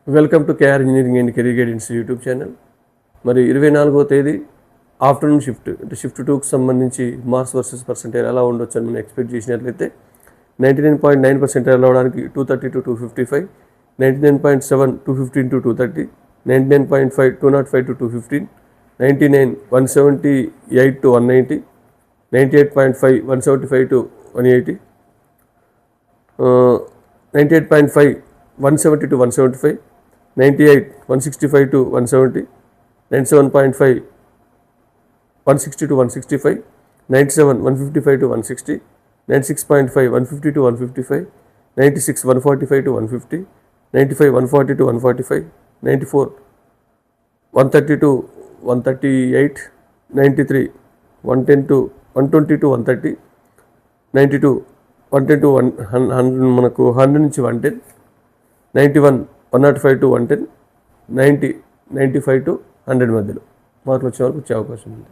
Welcome to KR engineering and career guidance YouTube channel. మరి 24వ తేదీ ఆఫ్టర్నూన్ షిఫ్ట్ అంటే షిఫ్ట్ 2కి సంబంధించి మార్క్స్ వర్సెస్ పర్సెంటేజ్ ఎలా ఉండొచ్చు అని మనం ఎక్స్పెక్ట్ చేసినట్లయితే 99.9% అవ్వడానికి 230 to 255, 99.7 215 to 230, 99.5 205 to 215, 99 178 to 190, 98.5 175 to 180, 98.5 170 to 175, 98 165 to 170, 97.5 160 to 165, 97 155 to 160, 96.5 150 to 155, 96 145 to 150, 95 140 to 145, 94 130 to 138, 93 110 to 120 to 130, 92 110 to 100 మనకు 100 నుంచి 110, 91 105 to 110, 90 95 to 100 మధ్యలో మార్కులు వచ్చే వరకు వచ్చే అవకాశం ఉంది.